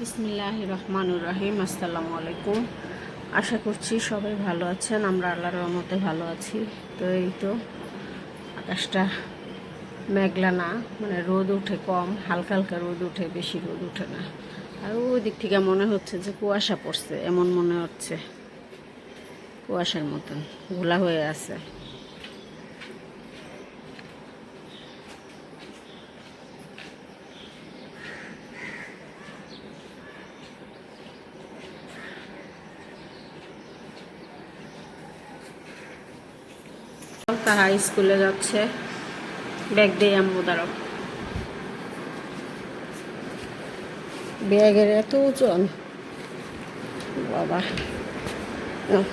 বিসমিল্লাহির রহমানির রহিম। আসসালামু আলাইকুম। আশা করছি সবাই ভালো আছেন। আমরা আল্লাহর রহমতে ভালো আছি। তো এই তো আকাশটা মেঘলা না, মানে রোদ উঠে কম, হালকা হালকা রোদ উঠে, বেশি রোদ উঠে না। আর ওই দিক থেকে মনে হচ্ছে যে কুয়াশা পড়ছে, এমন মনে হচ্ছে, কুয়াশার মতন ঘোলা হয়ে আছে। তারা স্কুলে যাচ্ছে, ব্যাগ দিয়ে আম্মু দাঁড়াও। ব্যাগের এত ওজন বাবা। যাও,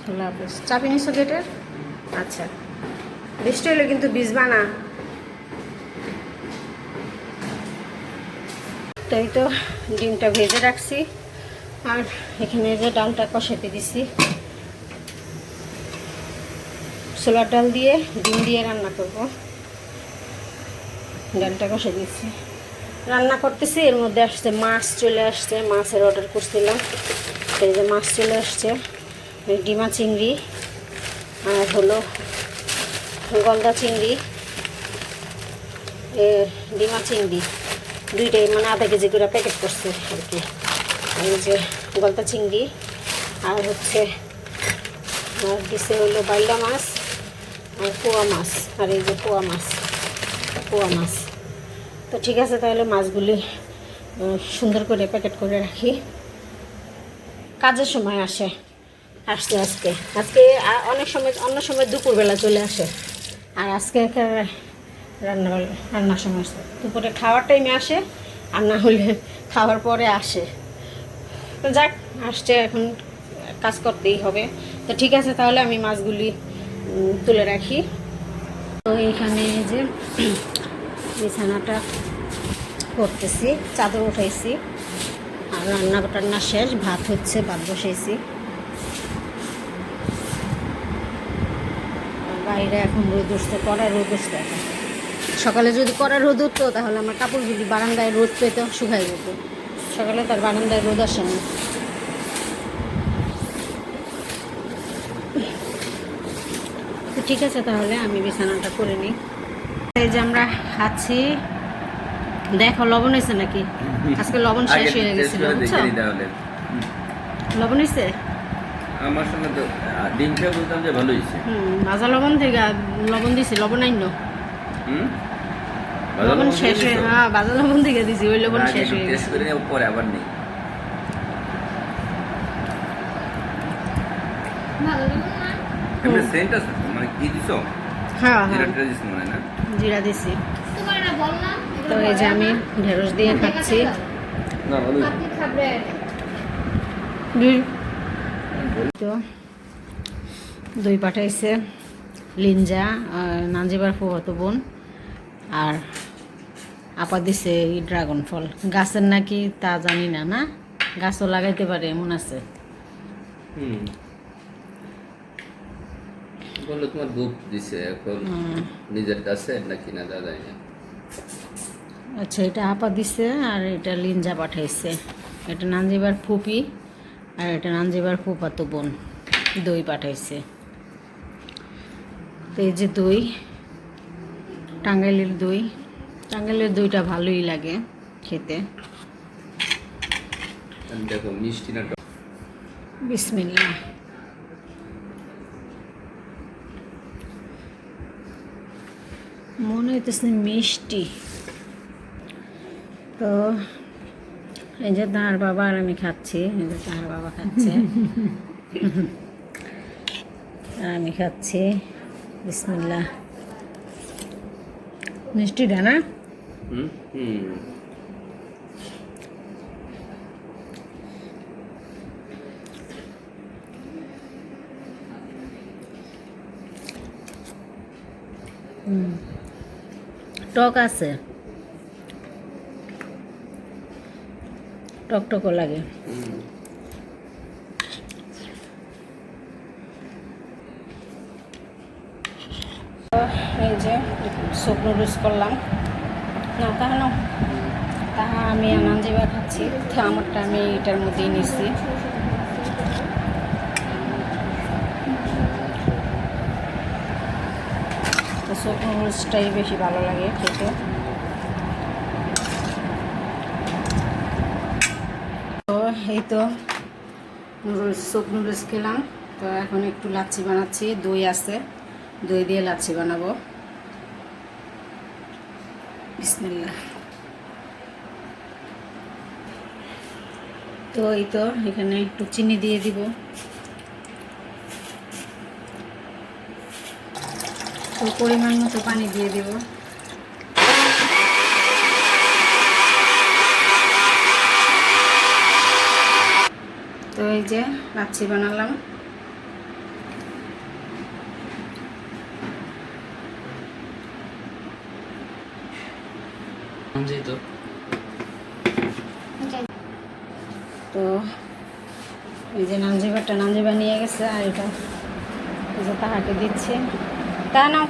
আল্লাহ হাফেজ। চাবি নিছো গেটের? আচ্ছা, বৃষ্টি হলে কিন্তু ভিজবা না। তাই তো ডিমটা ভেজে রাখছি, আর এখানে যে ডালটা কষাতে দিছি, ছোলার ডাল দিয়ে ডিম দিয়ে রান্না করব। ডালটা কষে দিচ্ছি, রান্না করতেছি। এর মধ্যে আসছে মাছ, চলে আসছে, মাছের অর্ডার করছিলাম। এই যে মাছ চলে আসছে, ডিমা চিংড়ি আর হলো গলদা চিংড়ি, ডিমা চিংড়ি দুইটাই, মানে আধা কেজি করে প্যাকেট করছে আর কি। আর এই যে গলদা চিংড়ি, আর হচ্ছে আর দিছে হলো বাইলা মাছ আর পোয়া মাছ, আর এই যে পোয়া মাছ। তো ঠিক আছে, তাহলে মাছগুলি সুন্দর করে প্যাকেট করে রাখি। কাজের সময় আসছে আজকে অনেক সময়, অন্য সময় দুপুরবেলা চলে আসে, আর আজকে রান্নার সময় আসে, দুপুরে খাওয়ার টাইমে আসে, আর না হলে খাওয়ার পরে আসে। তো যাক, আসছে, এখন কাজ করতেই হবে। তো ঠিক আছে, তাহলে আমি মাছগুলি তুলে রাখি। তো এইখানে যে বিছানাটা করতেছি, চাদর উঠাইছি, আর রান্না শেষ, ভাত হচ্ছে, ভাত বসাইছি। বাইরে এখন রোদ উঠছে, কড়া রোদ উঠছে এখন। সকালে যদি কড়া রোদ উঠতো তাহলে আমার কাপড়গুলি বারান্দায় রোদ পেতো, শুকাই যেত। সকালে তার বারান্দায় রোদ আসে না। তো ঠিক আছে, তাহলে আমি বিছানাটা করে নিই। এই যে আমরা খাচ্ছি, দেখো লবণ হয়েছে নাকি? আজকে লবণ শেষ হয়ে গেছিল, বুঝছো? লবণ হয়েছে আমার সঙ্গে তো ডিম খেয়ে বলতাম যে ভালো হয়েছে। ভাজা লবণ থেকে লবণ দিছি, লবণ আইন লবণ শেষ হয়ে, হ্যাঁ ভাজা লবণ থেকে দিছি, ওই লবণ শেষ হয়ে গেছে। পরে আবার নেই। এমনি সেন্ট আছে মানে কি দিছো? হ্যাঁ জিরাটা দিছো মনে না? জিরা দিছি। তো এই যে আমি ঢেঁড়স দিয়ে খাচ্ছি। না ভালো তো দই পাঠাইছে লিঞ্জা, নাঞ্জিবার ফুফাতো বোন, আর আপা দিছে এই ড্রাগন ফল। গাছের নাকি তা জানি না, না গাছও লাগাইতে পারে এমন আছে। বললো তোমার বুক দিছে, এখন নিজের কাছে নাকি না দাদাই না। আচ্ছা, এটা আপা দিছে, আর এটা লিঞ্জা পাঠাইছে। এটা নাঞ্জিবার ফুপি, আর এটা নাঞ্জিবার ফুফাতো বোন দই পাঠাইছে। তো এই যে দই, টাঙ্গাইলের দইটা ভালোই লাগে খেতে। দেখো মিষ্টি না, বিসমিল্লাহ। মনে হইতেছে মিষ্টি। তো এই যে তাহার বাবা আর আমি খাচ্ছি, এই যে তাহার বাবা খাচ্ছে আর আমি খাচ্ছি। বিসমিল্লাহ। মিষ্টিটা না? টক আছে, টকটকও লাগে। এই যে সুপ নুডলস করলাম না তাহলে তাহা আমি নানজিবা খাচ্ছি, তো আমারটা আমি এটার মধ্যেই নিচ্ছি। তো সুপ নুডলসটাই বেশি ভালো লাগে খেতে। তো এই তো নুডলস, সুপ নুডলস খেলাম। তো এখন একটু লাচ্ছি বানাচ্ছি, দই আছে, দই দিয়ে লাচ্ছি বানাবো। বিসমিল্লাহ। তো এই তো এখানে একটু চিনি দিয়ে দিব, তো পরিমাণ মতো পানি দিয়ে দিব। তো এই যে লাচ্ছি বানালাম। তো এই যে নানজিবা নিয়ে গেছে, আর এটা এই যে তাহাকে দিচ্ছে, তা নাও।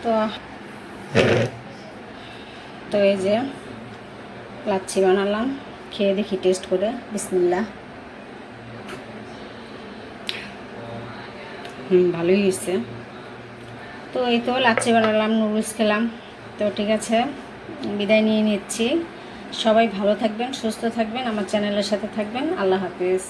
তো তো এই যে লাচ্ছি বানালাম, খেয়ে দেখি টেস্ট করে। বিসমিল্লাহ। ভালোই হয়েছে। তো এই তো লাচ্ছি বানালাম, নুডলস খেলাম। তো ঠিক আছে, বিদায় নিয়ে নিচ্ছি। সবাই ভালো থাকবেন, সুস্থ থাকবেন, আমার চ্যানেলের সাথে থাকবেন। আল্লাহ হাফিজ।